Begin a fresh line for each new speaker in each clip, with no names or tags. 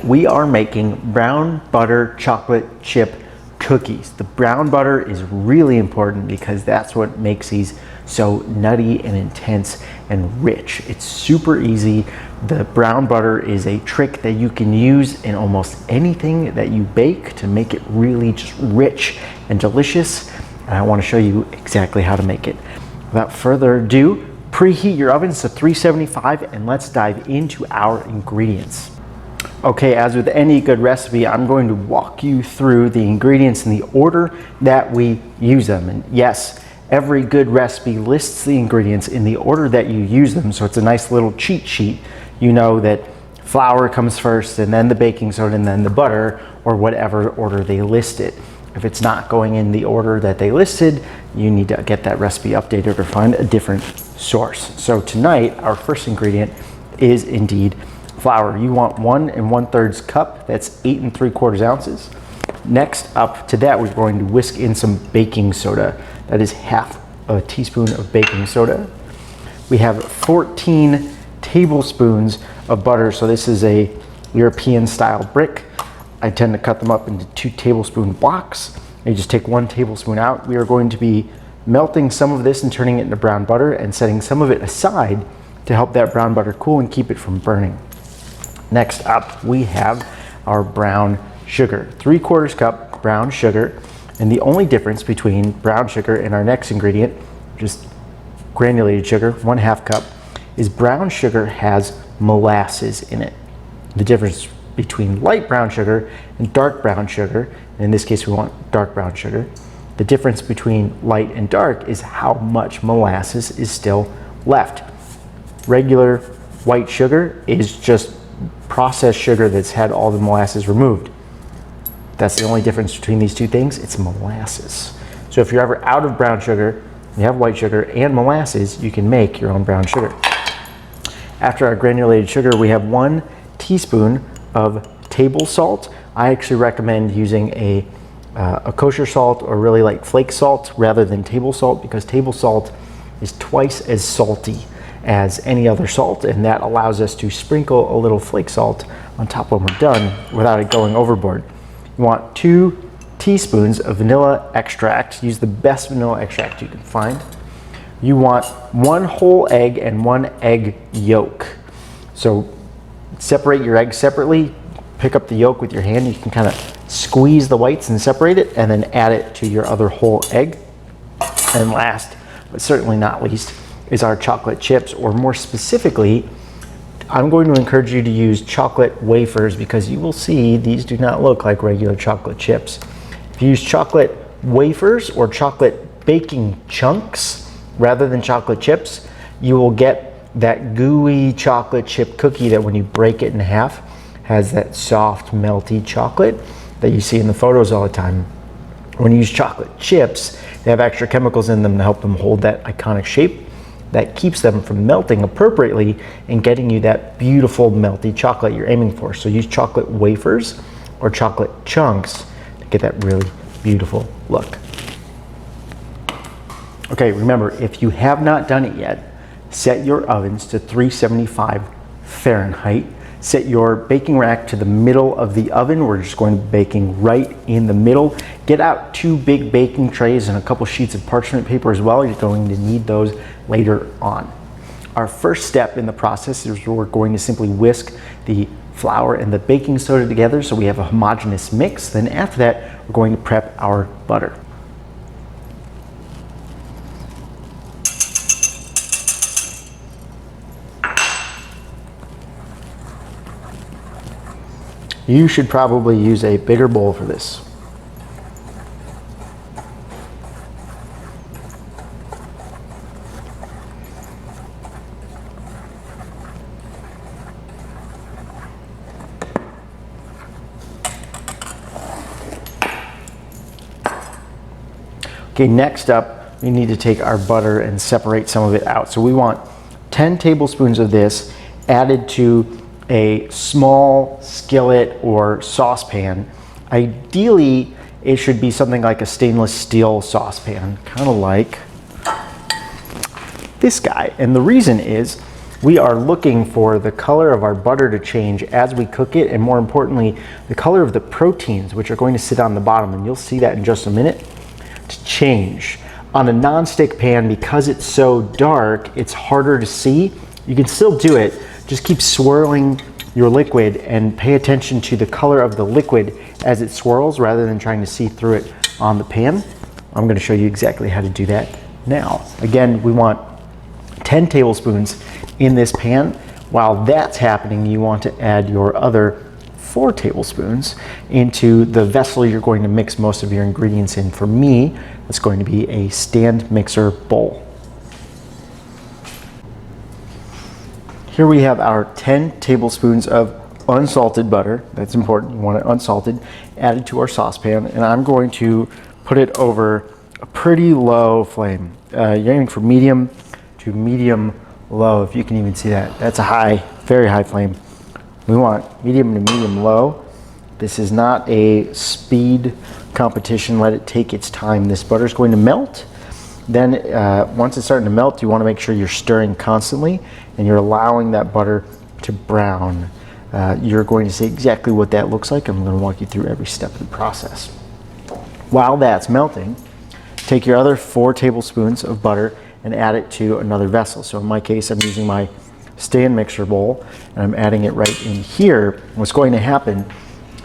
We are making brown butter chocolate chip cookies. The brown butter is really important because that's what makes these so nutty and intense and rich. It's super easy. The brown butter is a trick that you can use in almost anything that you bake to make it really just rich and delicious. And I want to show you exactly how to make it. Without further ado, preheat your ovens to 375 and let's dive into our ingredients. Okay, as with any good recipe, I'm going to walk you through the ingredients in the order that we use them. And yes, every good recipe lists the ingredients in the order that you use them, so it's a nice little cheat sheet. You know that flour comes first, and then the baking soda, and then the butter, or whatever order they list it. If it's not going in the order that they listed, you need to get that recipe updated or find a different source. So tonight, our first ingredient is indeed flour. You want 1 1/3 cup, that's 8 3/4 ounces. Next up to that, we're going to whisk in some baking soda. That is half a teaspoon of baking soda. We have 14 tablespoons of butter. So this is a European style brick. I tend to cut them up into 2 tablespoon blocks. You just take 1 tablespoon out. We are going to be melting some of this and turning it into brown butter and setting some of it aside to help that brown butter cool and keep it from burning. Next up, we have our brown sugar, 3/4 cup brown sugar. And the only difference between brown sugar and our next ingredient, just granulated sugar, 1/2 cup, is brown sugar has molasses in it. The difference between light brown sugar and dark brown sugar, and in this case we want dark brown sugar, the difference between light and dark is how much molasses is still left. Regular white sugar is just processed sugar that's had all the molasses removed. That's the only difference between these two things, it's molasses. So if you're ever out of brown sugar, you have white sugar and molasses, you can make your own brown sugar. After our granulated sugar, we have 1 teaspoon of table salt. I actually recommend using a kosher salt or really like flake salt rather than table salt, because table salt is twice as salty as any other salt, and that allows us to sprinkle a little flake salt on top when we're done without it going overboard. You want 2 teaspoons of vanilla extract. Use the best vanilla extract you can find. You want 1 whole egg and 1 egg yolk. So separate your eggs separately, pick up the yolk with your hand. You can kind of squeeze the whites and separate it, and then add it to your other whole egg. And last, but certainly not least, is our chocolate chips, or more specifically, I'm going to encourage you to use chocolate wafers, because you will see these do not look like regular chocolate chips. If you use chocolate wafers or chocolate baking chunks rather than chocolate chips, you will get that gooey chocolate chip cookie that when you break it in half has that soft melty chocolate that you see in the photos all the time. When you use chocolate chips, they have extra chemicals in them to help them hold that iconic shape that keeps them from melting appropriately and getting you that beautiful melty chocolate you're aiming for. So use chocolate wafers or chocolate chunks to get that really beautiful look. Okay, remember, if you have not done it yet, set your ovens to 375 Fahrenheit. Set your baking rack to the middle of the oven. We're just going to be baking right in the middle. Get out 2 big baking trays and a couple sheets of parchment paper as well. You're going to need those later on. Our first step in the process is we're going to simply whisk the flour and the baking soda together so we have a homogeneous mix. Then after that, we're going to prep our butter. You should probably use a bigger bowl for this. Okay, next up, we need to take our butter and separate some of it out. So we want 10 tablespoons of this added to a small skillet or saucepan. Ideally, it should be something like a stainless steel saucepan, kind of like this guy. And the reason is We are looking for the color of our butter to change as we cook it, and more importantly, the color of the proteins, which are going to sit on the bottom, and you'll see that in just a minute, to change. On a non-stick pan, because it's so dark, it's harder to see. You can still do it, just keep swirling your liquid and pay attention to the color of the liquid as it swirls rather than trying to see through it on the pan. I'm going to show you exactly how to do that now. Again, we want 10 tablespoons in this pan. While that's happening, you want to add your other 4 tablespoons into the vessel you're going to mix most of your ingredients in. For me, it's going to be a stand mixer bowl. Here we have our 10 tablespoons of unsalted butter. That's important, you want it unsalted, added to our saucepan, and I'm going to put it over a pretty low flame. You're aiming for medium to medium low, if you can even see that. That's a high, very high flame. We want medium to medium low. This is not a speed competition. Let it take its time. This butter is going to melt. Then once it's starting to melt, you want to make sure you're stirring constantly and you're allowing that butter to brown. You're going to see exactly what that looks like. I'm going to walk you through every step of the process. While that's melting, take your other 4 tablespoons of butter and add it to another vessel. So in my case, I'm using my stand mixer bowl and I'm adding it right in here. What's going to happen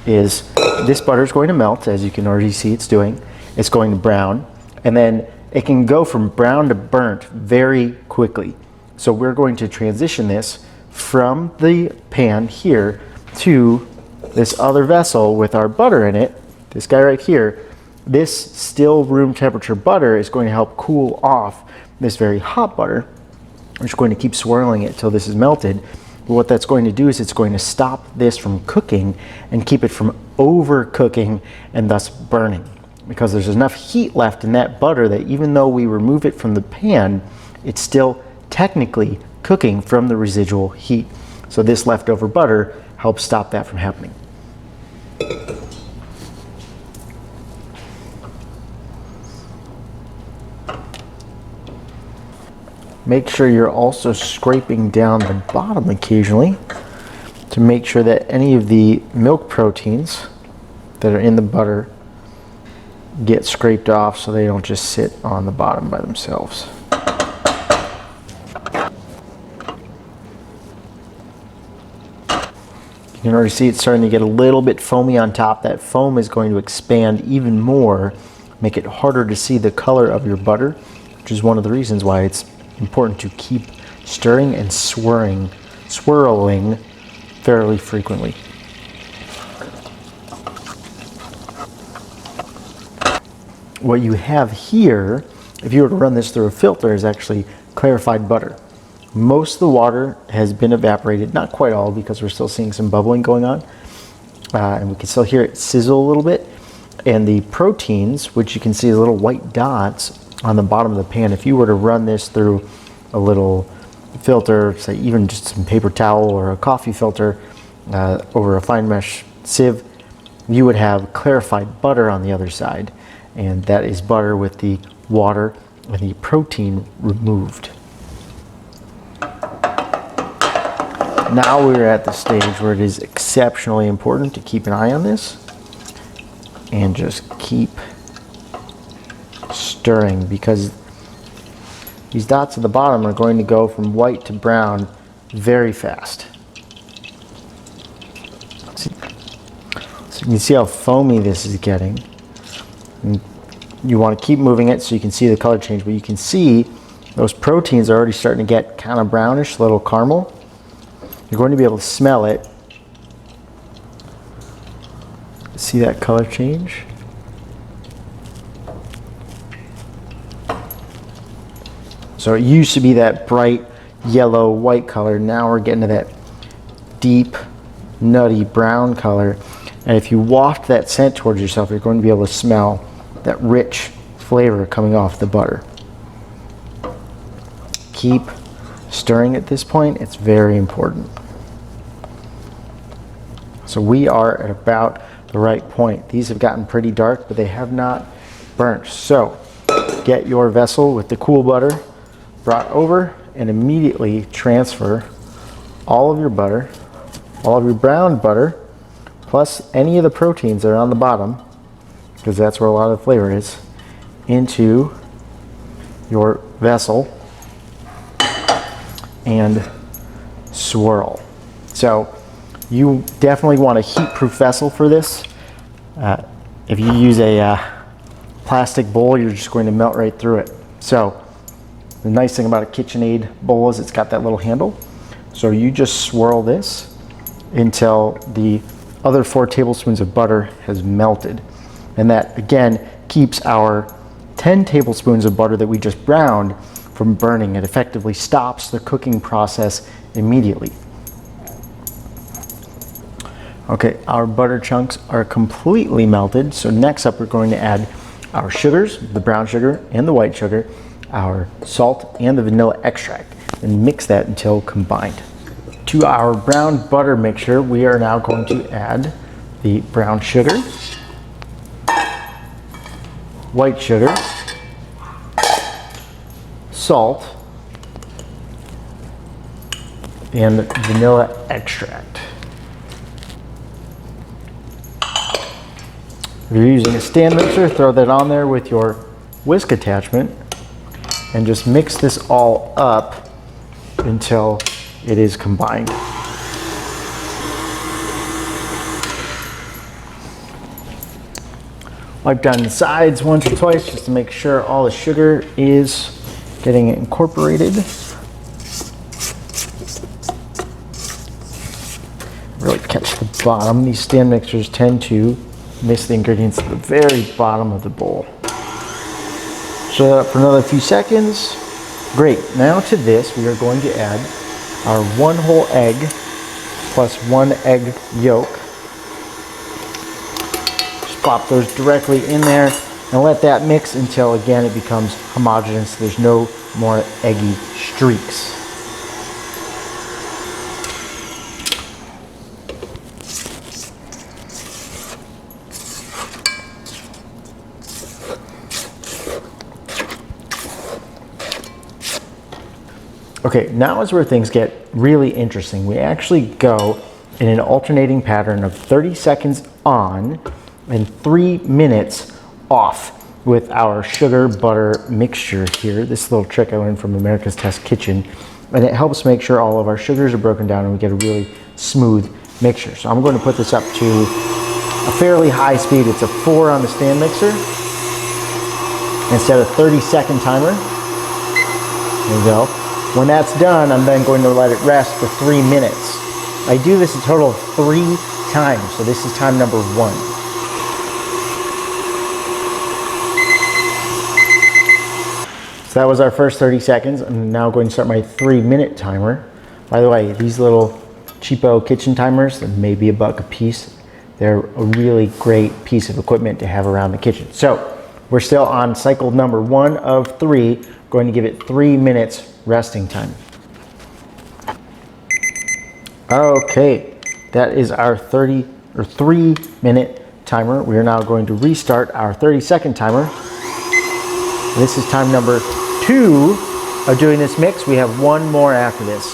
is this butter is going to melt, as you can already see it's doing. It's going to brown, and then it can go from brown to burnt very quickly. So we're going to transition this from the pan here to this other vessel with our butter in it, this guy right here. This still room temperature butter is going to help cool off this very hot butter. We're just going to keep swirling it till this is melted. But what that's going to do is it's going to stop this from cooking and keep it from overcooking and thus burning. Because there's enough heat left in that butter that even though we remove it from the pan, it's still technically cooking from the residual heat. So this leftover butter helps stop that from happening. Make sure you're also scraping down the bottom occasionally to make sure that any of the milk proteins that are in the butter get scraped off so they don't just sit on the bottom by themselves. You can already see it's starting to get a little bit foamy on top. That foam is going to expand even more, make it harder to see the color of your butter, which is one of the reasons why it's important to keep stirring and swirling fairly frequently. What you have here, if you were to run this through a filter, is actually clarified butter. Most of the water has been evaporated, not quite all because we're still seeing some bubbling going on, and we can still hear it sizzle a little bit. And the proteins, which you can see as little white dots on the bottom of the pan, if you were to run this through a little filter, say even just some paper towel or a coffee filter over a fine mesh sieve, you would have clarified butter on the other side, and that is butter with the water and the protein removed. Now we're at the stage where it is exceptionally important to keep an eye on this and just keep stirring, because these dots at the bottom are going to go from white to brown very fast. So you can see how foamy this is getting. And you want to keep moving it so you can see the color change, but you can see those proteins are already starting to get kind of brownish, a little caramel. You're going to be able to smell it. See that color change? So it used to be that bright yellow white color. Now we're getting to that deep nutty brown color. And if you waft that scent towards yourself, you're going to be able to smell that rich flavor coming off the butter. Keep stirring at this point. It's very important. So we are at about the right point. These have gotten pretty dark, but they have not burnt. So get your vessel with the cool butter brought over and immediately transfer all of your butter, all of your brown butter, plus any of the proteins that are on the bottom, because that's where a lot of the flavor is, into your vessel and swirl. So you definitely want a heat-proof vessel for this. If you use a plastic bowl, you're just going to melt right through it. So the nice thing about a KitchenAid bowl is it's got that little handle. So you just swirl this until the other 4 tablespoons of butter has melted. And that, again, keeps our 10 tablespoons of butter that we just browned from burning. It effectively stops the cooking process immediately. Okay, our butter chunks are completely melted. So next up, we're going to add our sugars, the brown sugar and the white sugar, our salt and the vanilla extract, and mix that until combined. To our brown butter mixture, we are now going to add the brown sugar, white sugar, salt, and vanilla extract. If you're using a stand mixer, throw that on there with your whisk attachment and just mix this all up until it is combined. Wipe down the sides once or twice just to make sure all the sugar is getting incorporated. Really catch the bottom. These stand mixers tend to mix the ingredients at the very bottom of the bowl. Stir that up for another few seconds. Great. Now to this, we are going to add our 1 whole egg plus 1 egg yolk. Just pop those directly in there and let that mix until, again, it becomes homogeneous. There's no more eggy streaks. Okay, now is where things get really interesting. We actually go in an alternating pattern of 30 seconds on and 3 minutes off with our sugar butter mixture here. This little trick I learned from America's Test Kitchen, and it helps make sure all of our sugars are broken down and we get a really smooth mixture. So I'm going to put this up to a fairly high speed. It's a 4 on the stand mixer instead of 30-second timer. There we go. When that's done, I'm then going to let it rest for 3 minutes. I do this a total of 3 times, so this is time number 1. So that was our first 30 seconds. I'm now going to start my 3-minute timer. By the way, these little cheapo kitchen timers, that may be $1 a piece, they're a really great piece of equipment to have around the kitchen. So we're still on cycle number 1 of 3, going to give it 3 minutes resting time. Okay, that is our 3-minute timer. We are now going to restart our 30-second timer. This is time number 2 of doing this mix. We have 1 more after this.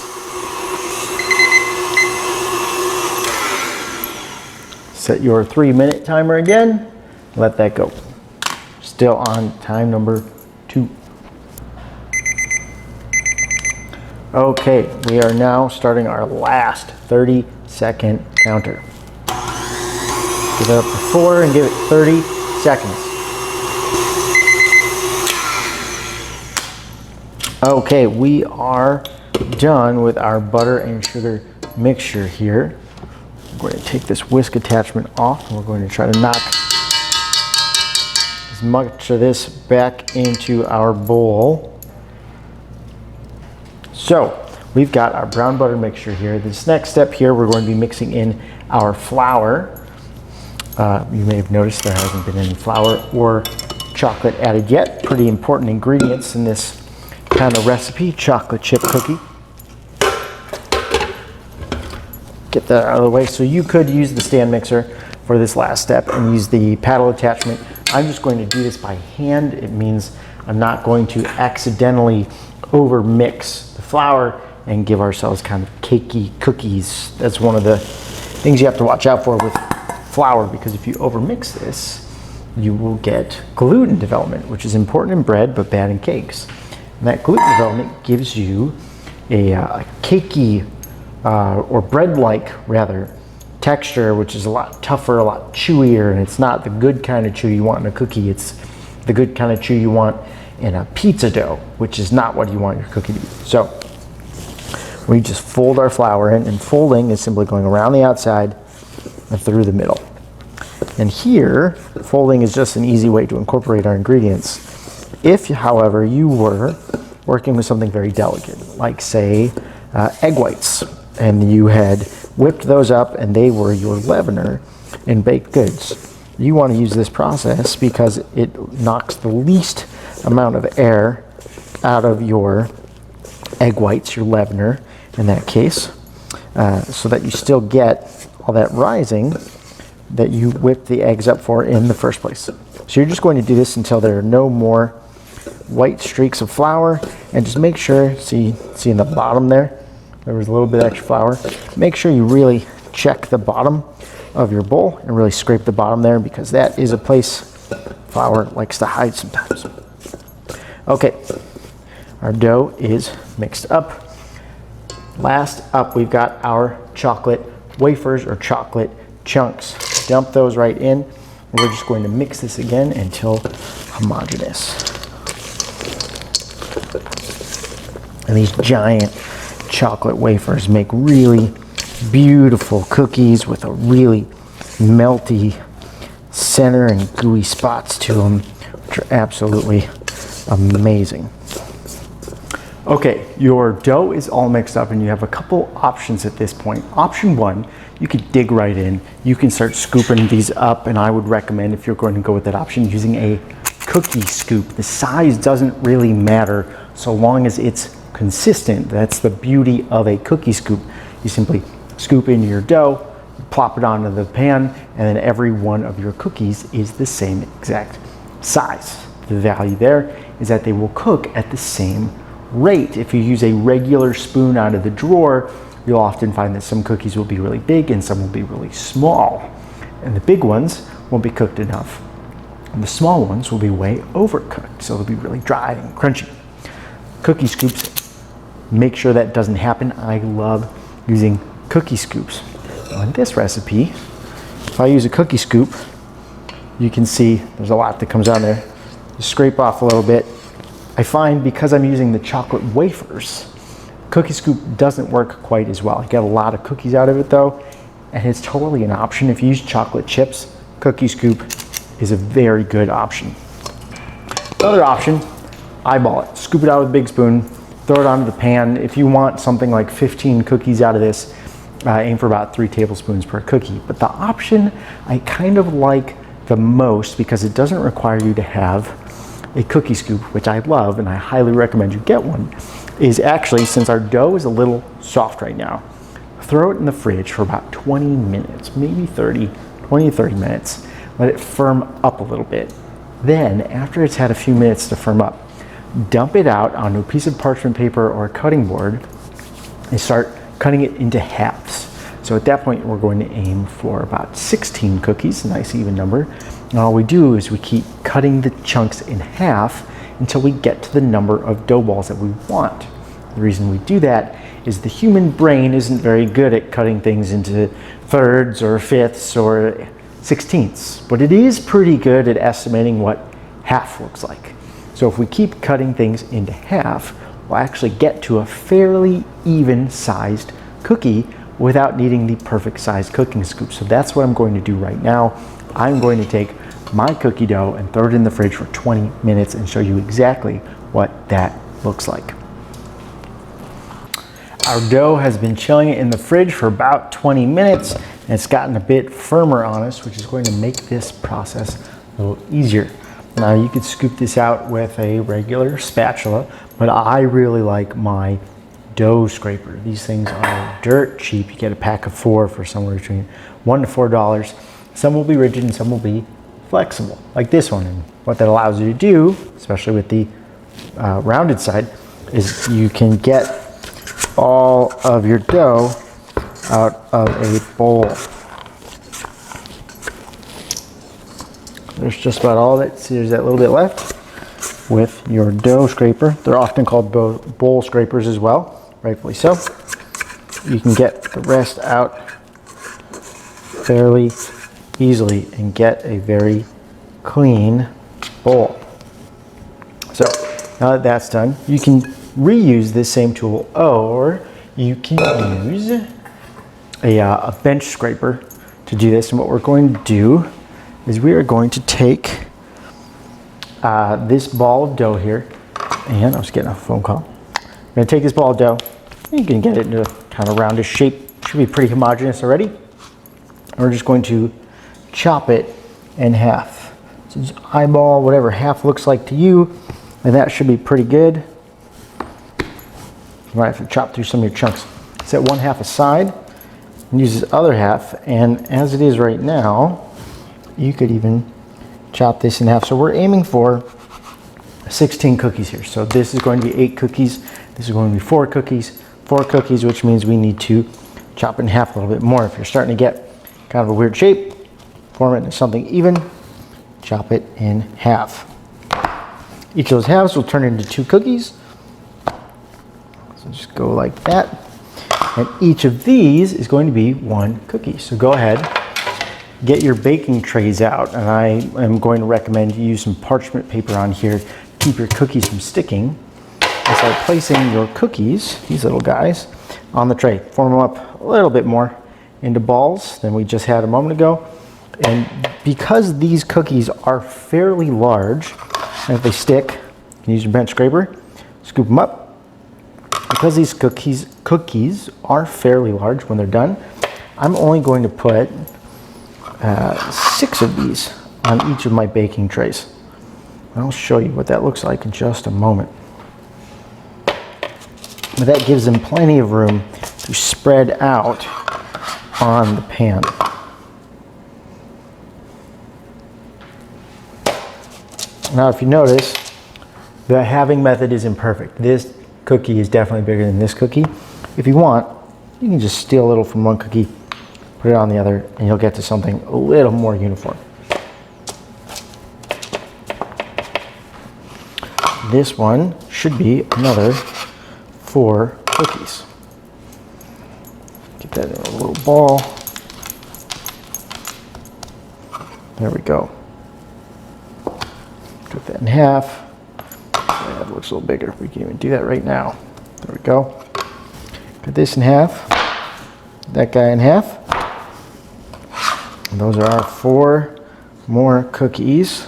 Set your 3-minute timer again. Let that go. Still on time number 2. Okay, we are now starting our last 30-second counter. Give it up to 4 and give it 30 seconds. Okay, we are done with our butter and sugar mixture here. We're going to take this whisk attachment off and we're going to try to knock as much of this back into our bowl. So we've got our brown butter mixture here. This next step here, we're going to be mixing in our flour. You may have noticed there hasn't been any flour or chocolate added yet. Pretty important ingredients in this kind of recipe, chocolate chip cookie. Get that out of the way. So you could use the stand mixer for this last step and use the paddle attachment. I'm just going to do this by hand. It means I'm not going to accidentally over mix the flour and give ourselves kind of cakey cookies. That's one of the things you have to watch out for with flour, because if you overmix this, you will get gluten development, which is important in bread but bad in cakes. And that gluten development gives you a cakey or bread-like rather texture, which is a lot tougher, a lot chewier, and it's not the good kind of chew you want in a cookie. It's the good kind of chew you want in a pizza dough, which is not what you want your cookie to be. So we just fold our flour in, and folding is simply going around the outside and through the middle. And here, folding is just an easy way to incorporate our ingredients. If, however, you were working with something very delicate, like say egg whites, and you had whipped those up and they were your leavener in baked goods, you want to use this process because it knocks the least amount of air out of your egg whites, your leavener in that case, so that you still get all that rising that you whipped the eggs up for in the first place. So you're just going to do this until there are no more white streaks of flour, and just make sure, see in the bottom there was a little bit of extra flour. Make sure you really check the bottom of your bowl and really scrape the bottom there, because that is a place flour likes to hide sometimes. Okay, our dough is mixed up. Last up, we've got our chocolate wafers or chocolate chunks. Dump those right in, and we're just going to mix this again until homogeneous. And these giant chocolate wafers make really beautiful cookies with a really melty center and gooey spots to them, which are absolutely amazing. Okay, your dough is all mixed up and you have a couple options at this point. Option one, you could dig right in. You can start scooping these up, and I would recommend, if you're going to go with that option, using a cookie scoop. The size doesn't really matter so long as it's consistent. That's the beauty of a cookie scoop. You simply scoop into your dough, plop it onto the pan, and then every one of your cookies is the same exact size. The value there is that they will cook at the same rate. If you use a regular spoon out of the drawer, you'll often find that some cookies will be really big and some will be really small. And the big ones won't be cooked enough. And the small ones will be way overcooked, so they'll be really dry and crunchy. Cookie scoops, make sure that doesn't happen. I love using cookie scoops. Now in this recipe, if I use a cookie scoop, you can see there's a lot that comes on there. You scrape off a little bit. I find because I'm using the chocolate wafers, cookie scoop doesn't work quite as well. I get a lot of cookies out of it though, and it's totally an option. If you use chocolate chips, cookie scoop is a very good option. Another option, eyeball it. Scoop it out with a big spoon, throw it onto the pan. If you want something like 15 cookies out of this, aim for about 3 tablespoons per cookie. But the option I kind of like the most, because it doesn't require you to have a cookie scoop, which I love and I highly recommend you get one, is actually, since our dough is a little soft right now, throw it in the fridge for about 20 minutes, maybe 20 to 30 minutes. Let it firm up a little bit. Then, after it's had a few minutes to firm up, dump it out onto a piece of parchment paper or a cutting board and start cutting it into halves. So at that point, we're going to aim for about 16 cookies, a nice even number. And all we do is we keep cutting the chunks in half until we get to the number of dough balls that we want. The reason we do that is the human brain isn't very good at cutting things into thirds or fifths or sixteenths, but it is pretty good at estimating what half looks like. So if we keep cutting things into half, we'll actually get to a fairly even sized cookie without needing the perfect sized cooking scoop. So that's what I'm going to do right now. I'm going to take my cookie dough and throw it in the fridge for 20 minutes and show you exactly what that looks like. Our dough has been chilling in the fridge for about 20 minutes and it's gotten a bit firmer on us, which is going to make this process a little easier. Now you could scoop this out with a regular spatula, but I really like my dough scraper. These things are dirt cheap. You get a pack of 4 for somewhere between $1 to $4. Some will be rigid and some will be flexible, like this one. And what that allows you to do, especially with the rounded side, is you can get all of your dough out of a bowl. There's just about all of it. See, there's that little bit left with your dough scraper. They're often called bowl scrapers as well, rightfully so. You can get the rest out fairly easily and get a very clean bowl. So now that that's done, you can reuse this same tool, or you can use a bench scraper to do this. And what we're going to do is we are going to take this ball of dough here, and I was getting a phone call. I'm going to take this ball of dough, and you can get it into a kind of roundish shape. Should be pretty homogeneous already. And we're just going to chop it in half. So just eyeball whatever half looks like to you, and that should be pretty good. You might have to chop through some of your chunks. Set one half aside and use this other half, and as it is right now, you could even chop this in half. So we're aiming for 16 cookies here. So this is going to be 8 cookies. This is going to be 4 cookies. 4 cookies, which means we need to chop it in half a little bit more. If you're starting to get kind of a weird shape, form it into something even, chop it in half. Each of those halves will turn into 2 cookies. So just go like that. And each of these is going to be 1 cookie. So go ahead, get your baking trays out, and I am going to recommend you use some parchment paper on here to keep your cookies from sticking. And start placing your cookies, these little guys, on the tray. Form them up a little bit more into balls than we just had a moment ago. And because these cookies are fairly large, and if they stick, you can use your bench scraper, scoop them up. Because these cookies are fairly large when they're done, I'm only going to put 6 of these on each of my baking trays. I'll show you what that looks like in just a moment. But that gives them plenty of room to spread out on the pan. Now if you notice, the halving method is imperfect. This cookie is definitely bigger than this cookie. If you want, you can just steal a little from one cookie, put it on the other, and you'll get to something a little more uniform. This one should be another 4 cookies. Get that in a little ball. There we go. Cut that in half. That looks a little bigger. We can even do that right now. There we go. Cut this in half. That guy in half. And those are our 4 more cookies.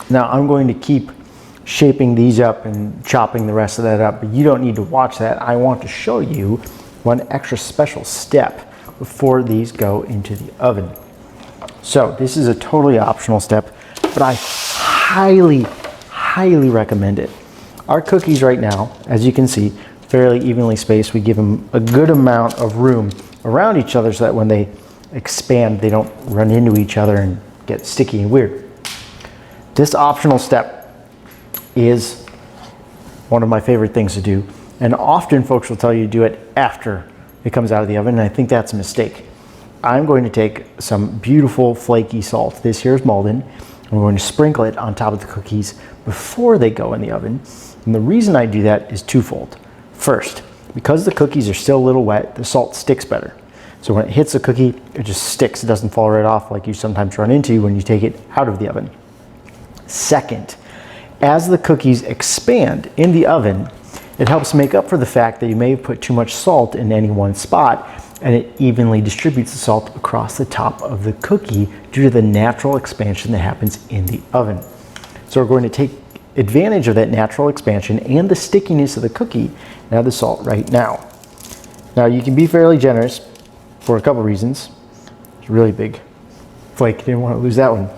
Now I'm going to keep shaping these up and chopping the rest of that up, but you don't need to watch that. I want to show you one extra special step before these go into the oven. So this is a totally optional step, but I highly recommend it. Our cookies right now, as you can see, fairly evenly spaced. We give them a good amount of room around each other so that when they expand, they don't run into each other and get sticky and weird. This optional step is one of my favorite things to do, and often folks will tell you to do it after it comes out of the oven, and I think that's a mistake. I'm going to take some beautiful flaky salt. This here is Malden. I'm going to sprinkle it on top of the cookies before they go in the oven, and the reason I do that is twofold. First, because the cookies are still a little wet, the salt sticks better. So when it hits the cookie, it just sticks. It doesn't fall right off like you sometimes run into when you take it out of the oven. Second, as the cookies expand in the oven, it helps make up for the fact that you may have put too much salt in any one spot, and it evenly distributes the salt across the top of the cookie due to the natural expansion that happens in the oven. So we're going to take advantage of that natural expansion and the stickiness of the cookie and add the salt right now. Now you can be fairly generous for a couple reasons. It's a really big flake, didn't want to lose that one.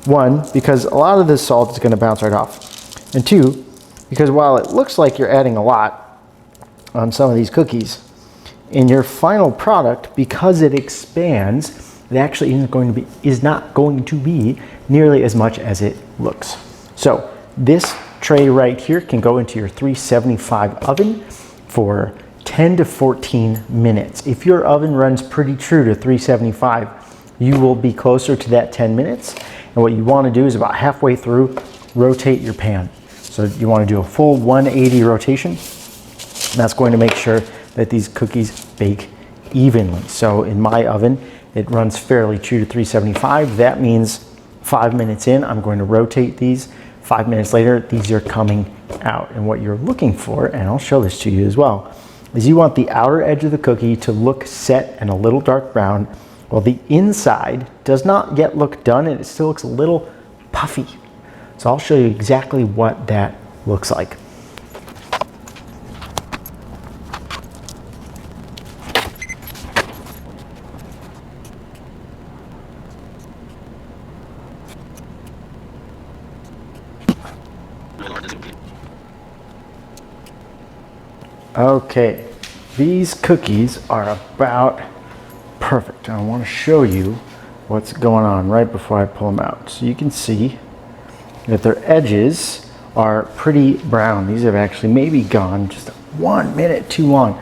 One, because a lot of this salt is going to bounce right off. And 2, because while it looks like you're adding a lot on some of these cookies, in your final product, because it expands, it actually is not going to be nearly as much as it looks. So this tray right here can go into your 375 oven for 10 to 14 minutes. If your oven runs pretty true to 375, you will be closer to that 10 minutes. And what you want to do is about halfway through, rotate your pan. So you want to do a full 180 rotation. And that's going to make sure that these cookies bake evenly. So in my oven, it runs fairly true to 375. That means 5 minutes in, I'm going to rotate these. 5 minutes later, these are coming out. And what you're looking for, and I'll show this to you as well, is you want the outer edge of the cookie to look set and a little dark brown, while the inside does not yet look done and it still looks a little puffy. So I'll show you exactly what that looks like. Okay, these cookies are about perfect. I want to show you what's going on right before I pull them out. So you can see that their edges are pretty brown. These have actually maybe gone just 1 minute too long.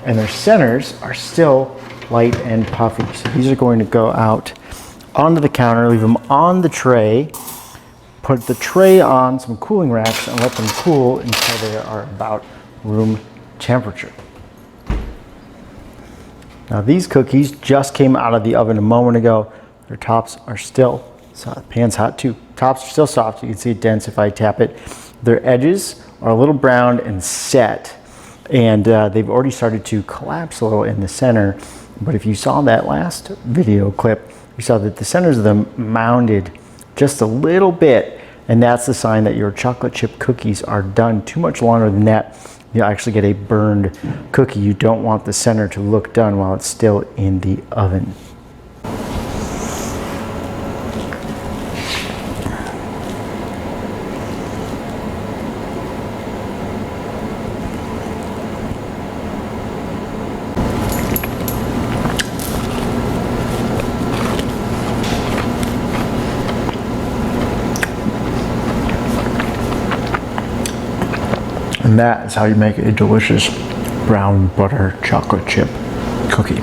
And their centers are still light and puffy. So these are going to go out onto the counter, leave them on the tray, put the tray on some cooling racks and let them cool until they are about room temperature. Now these cookies just came out of the oven a moment ago. Their tops are still, so the pan's hot too. Tops are still soft. You can see it dense if I tap it. Their edges are a little brown and set, and they've already started to collapse a little in the center. But if you saw that last video clip, you saw that the centers of them mounded just a little bit, and that's the sign that your chocolate chip cookies are done. Too much longer than that, you'll actually get a burned cookie. You don't want the center to look done while it's still in the oven. And that is how you make a delicious brown butter chocolate chip cookie.